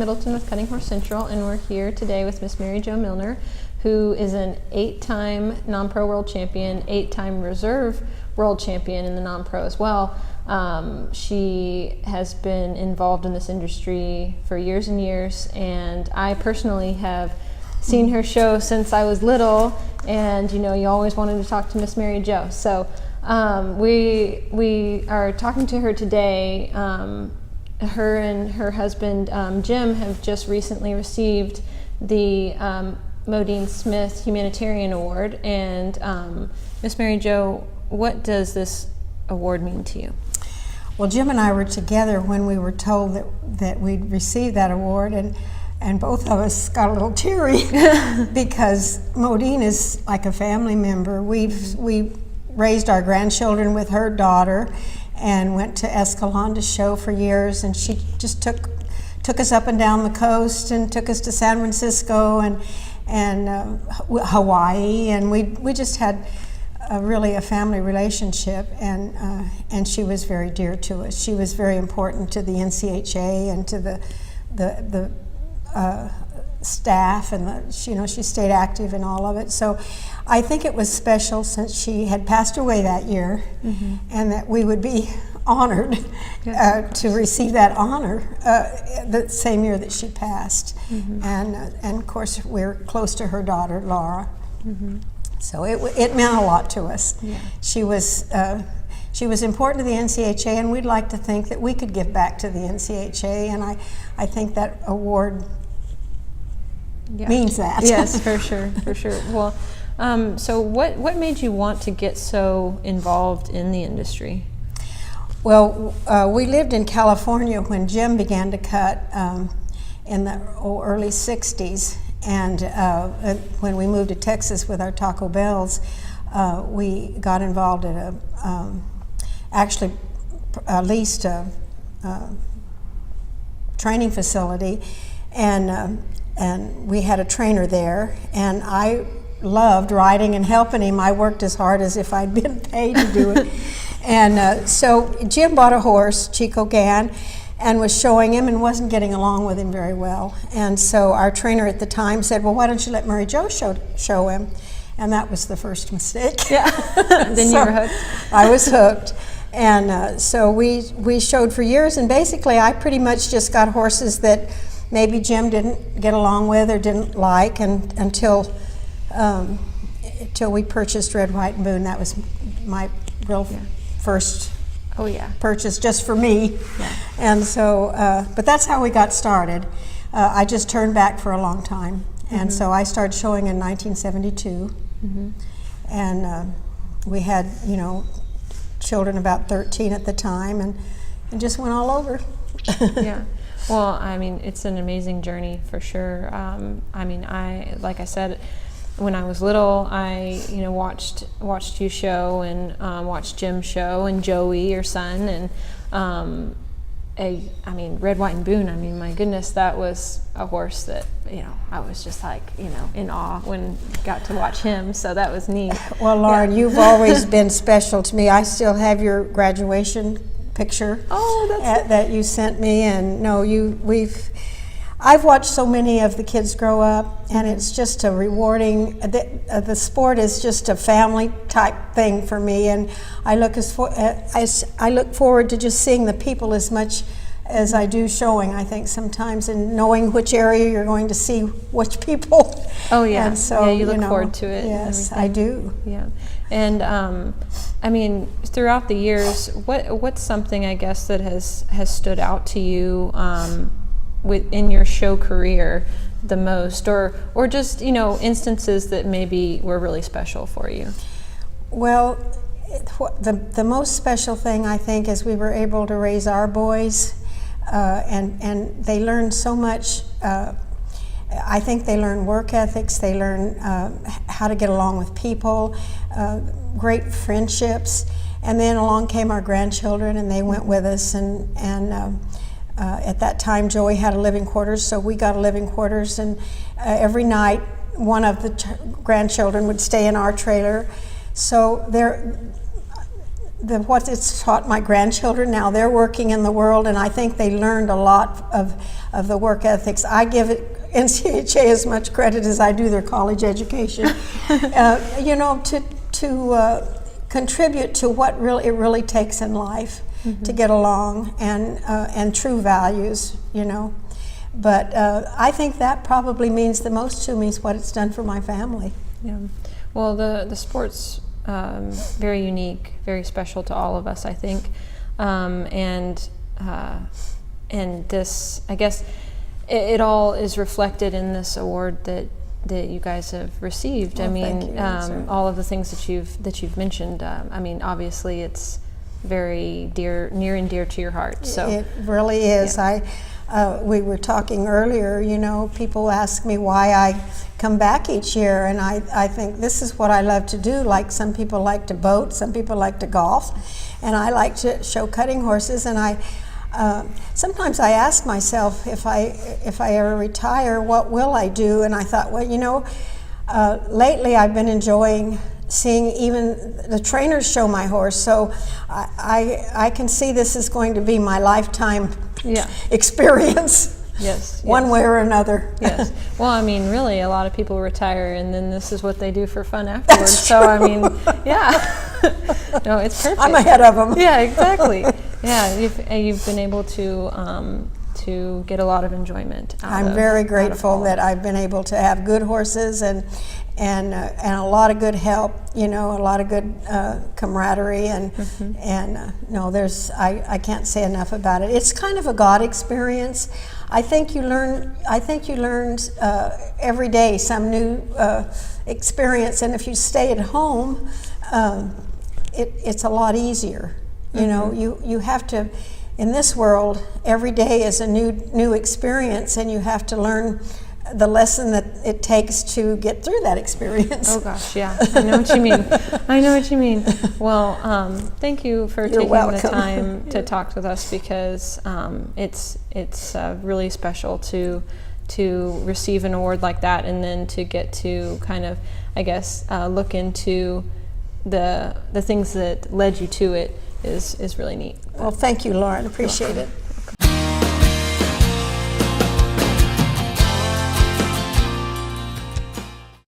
Middleton with Cutting Horse Central, and we're here today with Miss Mary Jo Milner, who is an 8-time non-pro world champion, 8-time reserve world champion in the non-pro as well. She has been involved in this industry for years and years, and I personally have seen her show since I was little, and you always wanted to talk to Miss Mary Jo. So we are talking to her today. Her and her husband Jim have just recently received the Modine Smith Humanitarian Award. And Miss Mary Jo, what does this award mean to you? Well, Jim and I were together when we were told that we'd received that award, and both of us got a little teary because Modine is like a family member. We raised our grandchildren with her daughter and went to Escalon to show for years, and she just took us up and down the coast and took us to San Francisco and Hawaii, and we just had really a family relationship, and she was very dear to us. She was very important to the NCHA and to the staff, and she stayed active in all of it. So I think it was special since she had passed away that year, and that we would be honored to receive that honor the same year that she passed. And of course we're close to her daughter Laura, so it meant a lot to us. She was important to the NCHA, and we'd like to think that we could give back to the NCHA, and I think that award means that. Yes, for sure. Well, so what made you want to get so involved in the industry? Well, we lived in California when Jim began to cut in the early 60s, and when we moved to Texas with our Taco Bells, we got involved at actually leased a training facility, and we had a trainer there, and I loved riding and helping him. I worked as hard as if I'd been paid to do it. And so Jim bought a horse, Chico Gann, and was showing him and wasn't getting along with him very well. And so our trainer at the time said, well, why don't you let Mary Jo show him? And that was the first mistake. Yeah. Then you were hooked. I was hooked. And so we showed for years, and basically I pretty much just got horses that maybe Jim didn't get along with or didn't like, and until we purchased Red, White, and Boone. That was my real first purchase just for me. And so, but that's how we got started. I just turned back for a long time, and so I started showing in 1972, and we had children about 13 at the time, and just went all over. Yeah. Well, I mean, it's an amazing journey for sure. I mean, like I said, when I was little, I watched you show, and watched Jim show, and Joey, your son, and I mean, Red, White, and Boone. I mean, my goodness, that was a horse that I was just like in awe when got to watch him. So that was neat. Well, Lauren, you've always been special to me. I still have your graduation picture that you sent me, and I've watched so many of the kids grow up, and it's just a rewarding. The sport is just a family type thing for me, and I look forward to just seeing the people as much as I do showing. I think sometimes, and knowing which area you're going to see which people. Oh yeah, and so yeah, you look forward to it. Yes, I do. Yeah, and I mean, throughout the years, what's something I guess that has stood out to you within your show career the most, or just instances that maybe were really special for you? Well, the most special thing I think is we were able to raise our boys, and they learned so much. I think they learn work ethics, they learn how to get along with people, great friendships, and then along came our grandchildren, and they went with us, and at that time Joey had a living quarters, so we got a living quarters, and every night one of the grandchildren would stay in our trailer. So what it's taught my grandchildren. Now they're working in the world, and I think they learned a lot of the work ethics. I give NCHA as much credit as I do their college education. You know, to contribute to what it really takes in life to get along, and true values, you know. But I think that probably means the most to me is what it's done for my family. Yeah. Well, the sport's very unique, very special to all of us, I think, and this, I guess, it all is reflected in this award that you guys have received. Well, I mean, thank you, all of the things that you've mentioned. I mean, obviously, it's very near and dear to your heart. So it really is. Yeah. We were talking earlier, you know, people ask me why I come back each year, and I think this is what I love to do. Like, some people like to boat, some people like to golf, and I like to show cutting horses. And sometimes I ask myself, if I ever retire, what will I do? And I thought, well, you know, lately I've been enjoying seeing even the trainers show my horse, so I can see this is going to be my lifetime experience. Yes. One way or another. Yes. Well, I mean, really, a lot of people retire, and then this is what they do for fun afterwards. So, I mean, yeah. No, it's perfect. I'm ahead of them. Yeah, exactly. Yeah, you've been able to get a lot of enjoyment I'm very grateful that I've been able to have good horses and a lot of good help, you know, a lot of good camaraderie, and no, I can't say enough about it. It's kind of a God experience. I think you learn every day some new experience, and if you stay at home, it's a lot easier. You know, you have to. In this world, every day is a new experience, and you have to learn the lesson that it takes to get through that experience. Oh gosh, yeah, I know what you mean. I know what you mean. Well, thank you for taking the time to talk with us, because it's really special to receive an award like that, and then to get to kind of, I guess, look into the things that led you to it is really neat. Well, thank you, Lauren. Appreciate it.